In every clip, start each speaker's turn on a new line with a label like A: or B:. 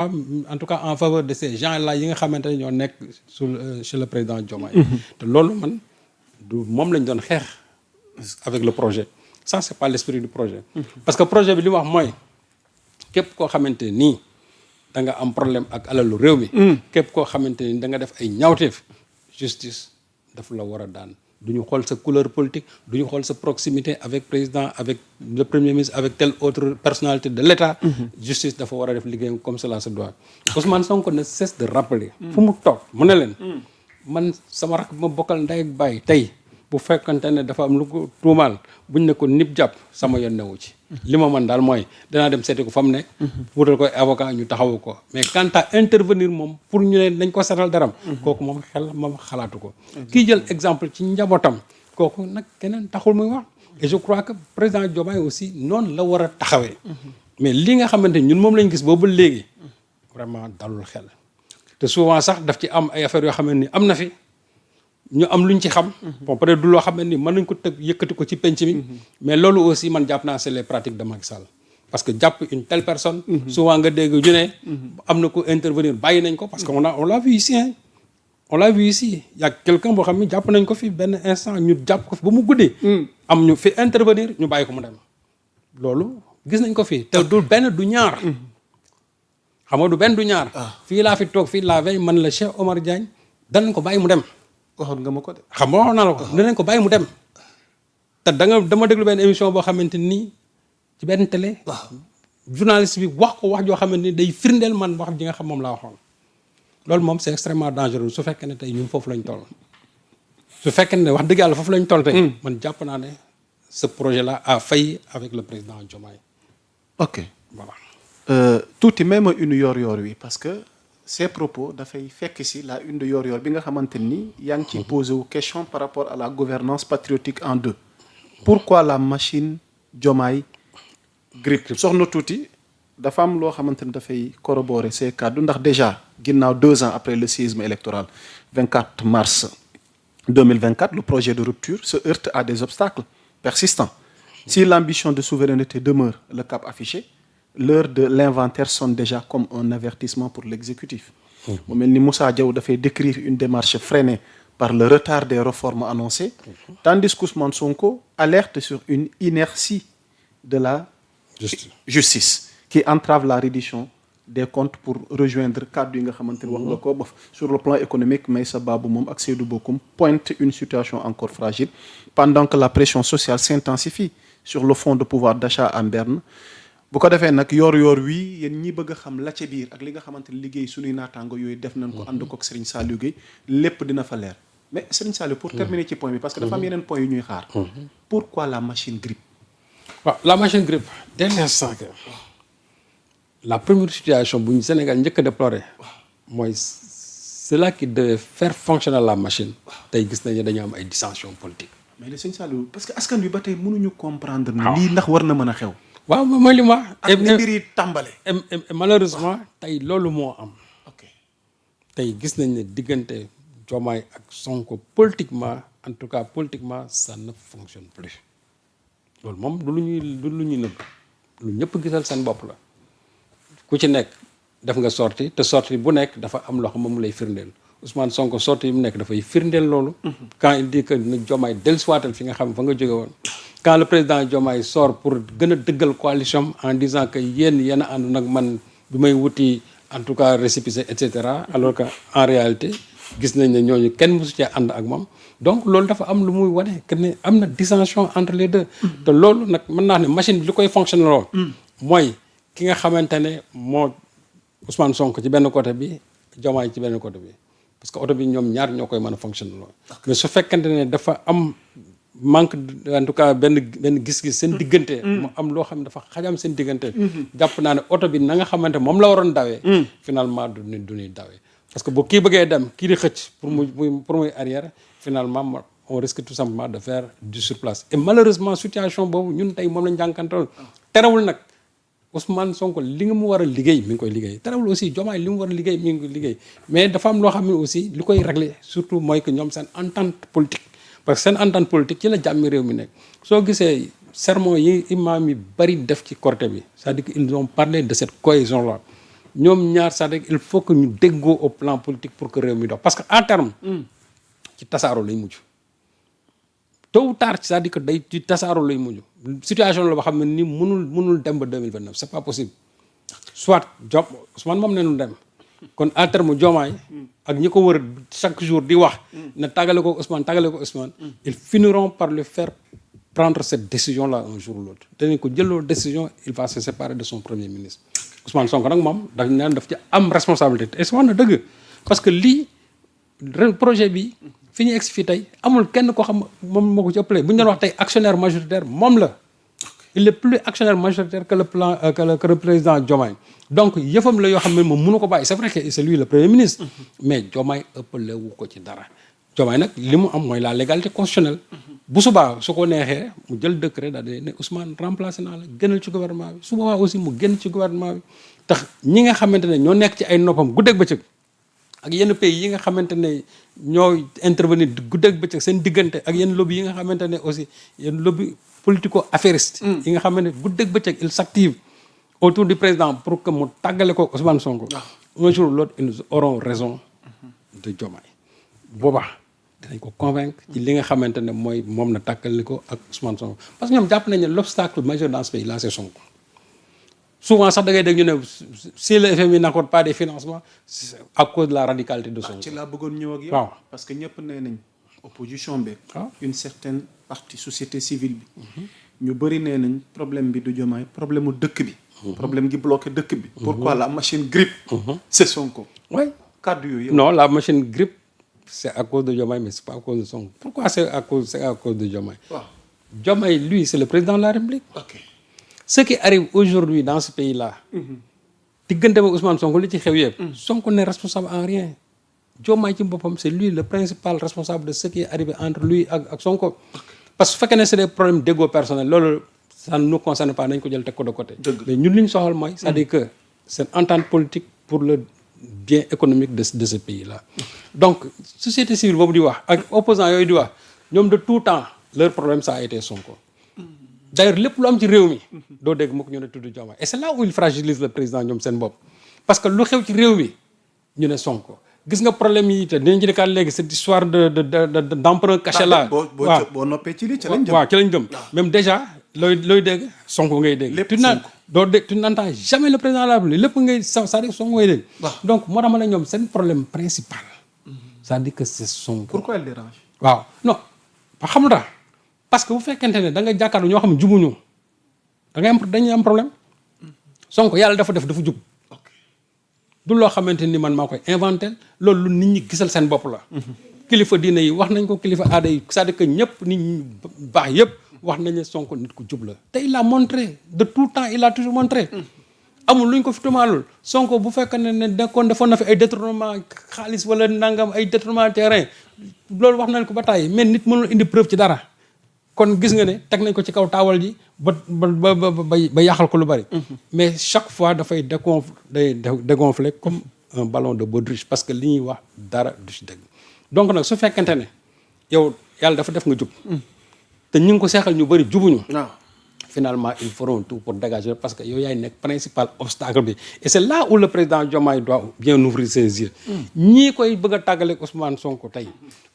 A: en tout cas en faveur de ces gens-là yi nga xamante ne ñoo nekk chez le président Diomaye. te loolu man du moom lañ doon xeex avec le projet ça c'est pas l'esprit du projet. parce que projet bi li wax mooy képp koo xamante nii da nga am problème ak alalu réew mi. képp koo xamante ni da nga def ay ñaawteef justice daf la war a daan. du ñu xool sa couleur politique du ñu xool sa proximité avec président avec le premier ministre avec telle autre personnalité de l'État. justice dafa war a def liggéeyam comme cela se doit. Ousmane Sonko ne cesse de rappeler. fu mu toog mu ne leen. man sama rakk ma bokkal ndey ak baay tey bu fekkante ne dafa am lu ko tuumaal buñ ne ko nip jàpp sama yoon newu ci. li ma mën daal mooy danaa dem seeti ko fa mu nekk. wutal koy avocat ñu taxawu ko mais quant à intervenir moom pour ñu ne dañ ko setal daram. kooku moom moom xalaatu ko. kii jël exemple ci njabootam kooku nag keneen taxul muy wax. et je crois que président Diomaye aussi noonu la war a taxawee. mais li nga xamante ni ñun moom lañ gis boobu léegi vraiment dalul xel. te souvent sax daf ci am ay affaires yoo xam ne ni am na fi. ñu am luñ ci xam. bon peut-être du loo xam ne ni mën nañ ko tëgg yëkkati ko ci penc mi. mais loolu aussi man jàpp naa c'est les pratiques de Macky Sall. parce que jàpp une telle personne. souvent nga dégg ñu ne. am na ko intervenir bàyyi nañ ko parce que on l'a vu ici hein. on l'a vu ici y a quelqu'un boo xam ne jàpp nañ ko fi benn instant ñu jàpp ko fi ba mu guddee. am ñu fi intervenir ñu bàyyi ko mu dem. loolu gis nañ ko fi te du benn du ñaar. xam nga du benn du ñaar. fii laa fi toog fii la veille man la Cheikh Omar Diagne danañ ko bàyyi mu dem.
B: waxoon nga ma ko de.
A: xam nga waxoon naa la ko danañ ko bàyyi mu dem. te dama déglu benn émission boo xamante ni ci benn télé. journaliste bi wax ko wax joo xamante ni day firndeel man wax ji nga xam moom laa waxoon. loolu moom c'est extrêmement dangereux su fekkee ne tey ñun foofu lañ toll. su fekkee ne wax dëgg yàlla foofu lañ toll tey. man jàpp naa ne ce projet là a failli avec le président Diomaye.
B: ok
A: voilà.
B: tuuti même une yor-yor wi parce que. ces propos dafay fekk si la une de yor-yor bi nga xamante ni yaa ngi ciy posé wu question par rapport à la gouvernance patriotique en deux. pourquoi la machine Diomaye grippe soxna tuuti dafa am loo xamante ni dafay corroborer ces kàddu ndax déjà ginnaaw 2 ans après le séisme électoral 24 mars 2024 le projet de rupture se heurte à des obstacles persistants. si l'ambition de souveraineté demeure le cap affiché. l'heure de l'inventaire sonne déjà comme un avertissement pour l'exécutif. mu mel ni Moussa Diaw dafay décrire une démarche freinée par le retard des réformes annoncées. tandis qu'Ousmane Sonko alerte sur une inertie de la justice qui entrave la reddition des comptes pour rejoindre cadre yi nga xamante ni wax nga ko ba sur le plan économique Meissa Babou moom ak Seydou Bokoum pointe une situation encore fragile pendant que la pression sociale s'intensifie sur le fonds de pouvoir d'achat en berne. bu ko defee nag yor-yor wi yéen ñi bëgg a xam la ca biir ak li nga xamante ni liggéey suñuy naataango yooyu def nañ ko ànd ko ak Serigne Saliou Gueye lépp dina fa leer mais Serigne Saliou pour terminer ci point bi parce que dafa am yeneen point yu ñuy xaar. pourquoi la machine grippe.
A: waaw la machine grippe dès l'instant que la première situation bu ñu Sénégal njëkk a déploré mooy cela qui devait faire fonctionner la machine tey gis nañu dañu am ay dissensions politiques.
B: mais le Serigne Saliou parce que askan wi ba tey mënuñu comprendre. lii ndax war na mën a xew.
A: waaw mooy li ma.
B: ak ni mbir yi tàmbale.
A: malheureusement tey loolu moo am.
B: ok
A: tey gis nañ ne diggante Diomaye ak Sonko politiquement en tout cas politiquement ça ne fonctionne plus loolu moom du lu ñuy nëbb lu ñëpp gisal seen bopp la ku ci nekk def nga sortie te sortie bu nekk dafa am loo xam moom lay firndeel Ousmane Sonko sortie yi mu nekk dafay firndeel loolu. quand il dit que na Diomaye dellusiwaatal fi nga xam fa nga jóge woon. quand le président Diomaye sort pour gën a dëggal coalition en disant que yéen a ànd nag man bi may wuti en tout cas récépissé et cetera alors que en réalité gis nañ ne ñooñu kenn mosu cee ànd ak moom donc loolu dafa am lu muy wane que ne am na dissension entre les deux. te loolu nag mën naa ne machine bi li koy fonctionner lool. mooy ki nga xamante ne moo Ousmane Sonko ci benn côté bi Diomaye ci benn côté bi parce que oto bi ñoom ñaar ñoo koy mën a fonctionner lool. mais su fekkente ne dafa am. manque en tout cas benn gis-gis seen diggante. mu am loo xam ne dafa xajam seen diggante. jàpp naa ne oto bi na nga xamante moom la waroon dawee. finalement du ñuy dawee. parce que bu kii bëggee dem kii di xëcc pour muy arrière finalement on risque tout simplement de faire du surplace. et malheureusement situation boobu ñun tey moom lañ jànkantoon terewul nag Ousmane Sonko li nga mu war a liggéey mi ngi koy liggéey terewul aussi Diomaye li mu war a liggéey mi ngi koy liggéey mais dafa am loo xam ne aussi li koy régler surtout mooy que ñoom seen entente politique. parce que seen entente politique ci la jàmmi réew mi nekk soo gisee sermon yi imam yi bari def ci Korité bi c'est-à-dire qu'ils ont parlé de cette cohésion là ñoom ñaar c'est-à-dire il faut que ñu déggoo au plan politique pour que réew mi dox parce que à terme ci tasaaroo lay mujj tôt ou tard c'est-à-dire que day ci tasaaroo lay mujj situation la boo xam ne ni mënul dem ba 2029 c'est pas possible soit Ousmane moom ne nu dem kon à terme Diomaye ak ñi ko wër chaque jour di wax ne tàggale ko Ousmane ils finiront par lui faire prendre cette décision là un jour ou l'autre danañ ko jëloo décision il va se séparer de son premier ministre Ousmane Sonko nag moom daf ci am responsabilité et wax na dëgg parce que lii projet bi fi ñu egsi fii tey amul kenn koo xam moom moo ko ci ëppale bu ñu doon wax tey actionnaire majoritaire moom la il est plus actionnaire majoritaire que le président Diomaye donc yëfam la yoo xam ne moom mënu ko bàyyi c'est vrai que c'est lui le premier ministre mais Diomaye ëppale wu ko ci dara Diomaye nag li mu am mooy la légalité constitutionnelle bu subaa su ko neexee mu jël décret daal di ne Ousmane remplacé naa la génnal ci gouvernement bi su boobaa aussi mu génn ci gouvernement bi tax ñi nga xamante ne ñoo nekk ci ay noppam guddeeg bëccëg ak yenn pays yi nga xamante ne ñooy intervenir guddeeg bëccëg seen diggante ak yenn lobby yi nga xamante ne aussi yenn lobby politico affairiste yi nga xamante ne guddeeg bëccëg il s'active autour du président pour que mu tàggale ko Ousmane Sonko un jour ou l'autre ils auront raison de Diomaye boobaa dinañ ko convaincre ci li nga xamante ne mooy moom na tàkkali ko ak Ousmane Sonko parce que ñoom jàpp nañ ne l'obstacle majeur dans ce pays là c'est Sonko souvent sax da ngay dégg ñu ne si le FMI n'accorde pas des financements c'est à cause de la radicalité de Sonko.
B: ci laa bëggoon ñëw ak yow.
A: waaw
B: parce que ñëpp nee nañ opposition bi. une certaine partie société civile bi. ñu bëri nee nañ problème bi du Diomaye problème mu dëkk bi. problème gi bloqué dëkk bi. pourquoi la machine grippe. c'est Sonko.
A: oui
B: kàddu yooyu.
A: non la machine grippe c'est à cause de Diomaye mais c'est pas à cause de Sonko. pourquoi c'est à cause de Diomaye.
B: waaw
A: Diomaye lui c'est le président de la République.
B: ok.
A: Ce qui arrive aujourd'hui dans ce pays-là, diggante ba Ousmane Sonko li ci xew yëpp. Sonko n'est responsable en rien. Diomaye ci boppam c'est lui le principal responsable de ce qui est arrivé entre lui ak Sonko. parce que su fekkee ne c'est des problèmes d'ego personnel loolu ça ne nous concerne pas nañ ko jël teg ko de côté. mais ñun li ñu soxal mooy. c'est-à-dire que c'est une entente politique pour le bien économique de ce pays-là. donc société civile boobu di wax ak opposants yooyu di wax ñoom de tout temps leur problème ça a été Sonko. d'ailleurs lépp lu am ci réew mi doo dégg mu ko ñu ne tudd Diomaye et c'est là où il fragilise le président ñoom seen bopp parce que lu xew ci réew mi ñu ne Sonko gis nga problème yi te dinañ ci dikkaat léegi cette histoire d'emprunt caché là
B: boo noppee ci lii ci lañ jëm.
A: waaw ci lañ jëm même déjà looy dégg Sonko ngay dégg tu n'entends jamais le président de la République lépp ngay c'est-à-dire Sonko ngay dégg donc moo tax ma ne ñoom seen problème principal c'est-à-dire que c'est Sonko.
B: pourquoi elle dérange.
A: waaw non xam nga parce que bu fekkente ne da nga jàkkaarloo ñoo xam ne jubuñu dañuy am problème Sonko yàlla dafa jub du loo xamante ni man maa koy inventé loolu lu nit ñi gisal seen bopp la. kilifa diine yi wax nañ ko kilifa aada yi c'est-à-dire que ñëpp nit ñi baax yëpp wax nañ ne Sonko nit ku jub la. te il a montré de tout temps il a toujours montré. amul luñ ko fi tumaalul Sonko bu fekkee ne defoon na fi ay détournement xaalis wala nangam ay détournement terrain loolu wax nañ ko ba tàyyi mais nit mënul indi preuve ci dara. kon gis nga ne teg nañ ko ci kaw taawal ji ba yàqal ko lu bari. mais chaque fois dafay dégonfler comme un ballon de baudruche parce que li ñuy wax dara du ci dëgg. donc nag su fekkente ne yow yàlla dafa def nga jub. te ñu ngi ko seexal ñu bari jubuñu. finalement ils feront tout pour dégager parce que yow yaay nekk principal obstacle bi et c'est là où le président Diomaye doit bien ouvrir ses yeux. ñii koy bëgg a tàggaleeg Ousmane Sonko tey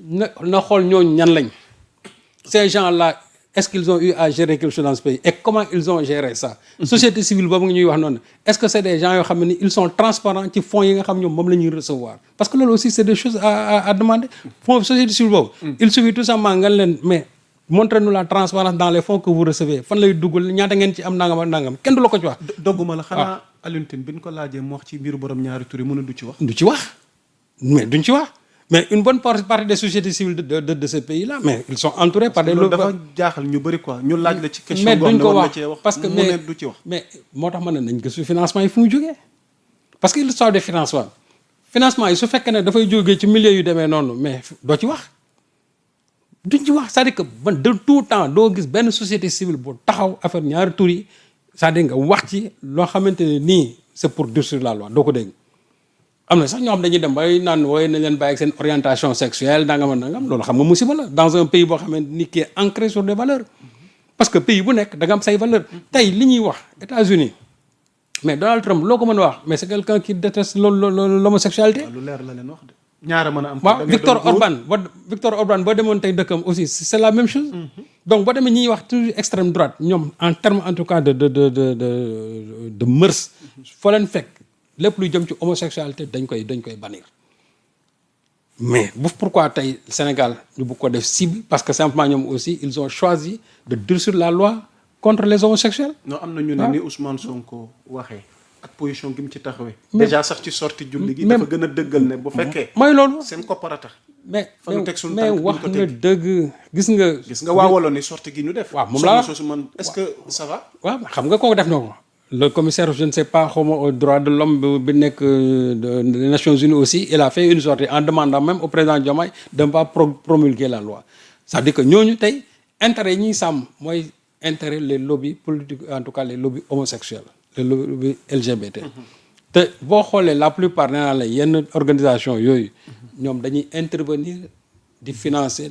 A: na xool ñooñu ñan lañ. ces gens-là est-ce qu'ils ont eu à gérer quelque chose dans ce pays et comment ils ont géré ça. société civile boobu nga ñuy wax noonu est-ce que c'est des gens yoo xam ne ni ils sont transparents ci fonds yi nga xam ñoom moom la ñuy recevoir parce que loolu aussi c'est des choses à demander. fonds société civile boobu. il suffit tout simplement nga leen mais montrez-nous la transparence dans les fonds que vous recevez fan lay duggal ñaata ngeen ci am nangam ak nangam kenn du la ko ci wax.
B: dogguma la xanaa Alioune Tine bi ñu ko laajee mu wax ci mbiru borom ñaari tur yi mën a du ci wax.
A: du ci wax mais duñ ci wax. mais une bonne partie des sociétés civiles de ce pays-là mais ils sont entourés par des.
B: loolu dafa jaaxal ñu bëri quoi ñu laaj la ci question.
A: mais duñ ko wax
B: cee wax
A: parce que
B: mu ne du ci wax.
A: mais moo tax ma ne nañ gëstu financement yi fu mu jógee parce que l'histoire des financements yi su fekkee ne dafay jógee ci milieu yu demee noonu mais doo ci wax duñ ci wax c'est-à-dire que man de tout temps doo gis benn société civile bu taxaw affaire ñaari tur yi c'est-à-dire nga wax ci loo xamante ne nii c'est pour durcir la loi doo ko dégg. am na sax ñoo xam dañuy dem bay naan wooye nañ leen bàyyi ak seen orientation sexuelle nangam loolu xam nga musiba la dans un pays boo xamante ni qui est ancré sur des valeurs parce que pays bu nekk da nga am say valeurs tey li ñuy wax États-Unis mais Donald Trump loo ko mën a wax mais c'est quelqu'un qui déteste l'homosexualité.
B: lu leer la leen wax de. ñaara mën a am.
A: waaw Victor Orban boo demoon tey dëkkam aussi c'est la même chose. donc boo demee ñuy wax toujours extrême droite ñoom en terme en tout cas de mœurs. foo leen fekk lépp luy jëm ci homosexualité dañ koy bannir. mais pourquoi tey Sénégal ñu bëgg ko def cible parce que simplement ñoom aussi ils ont choisi de durcir la loi contre les homosexuels.
B: non am na ñu ne ni Ousmane Sonko waxee. ak position gi mu ci taxawee. déjà sax ci sorti julli gi. dafa gën a dëggal ne bu fekkee.
A: mooy loolu
B: seen koppar a tax.
A: mais
B: mais
A: wax nga dëgg gis nga.
B: waawaloon ni sorti gi ñu def.
A: waaw moom laa
B: soosu man est-ce que ça va.
A: waaw xam nga kooku def na ko. le commissaire je ne sais pas xawma aux droits de l'homme bi nekk des Nations Unies aussi il a fait une sortie en demandant même au président Diomaye de ne pas promulguer la loi c'est-à-dire que ñooñu tey intérêt yi ñuy sàmm mooy intérêt les lobbies politiques en tout cas les lobbies homosexuels les lobbies LGBT. te boo xoolee la plupart nee naa la yenn organisation yooyu ñoom dañuy intervenir di financer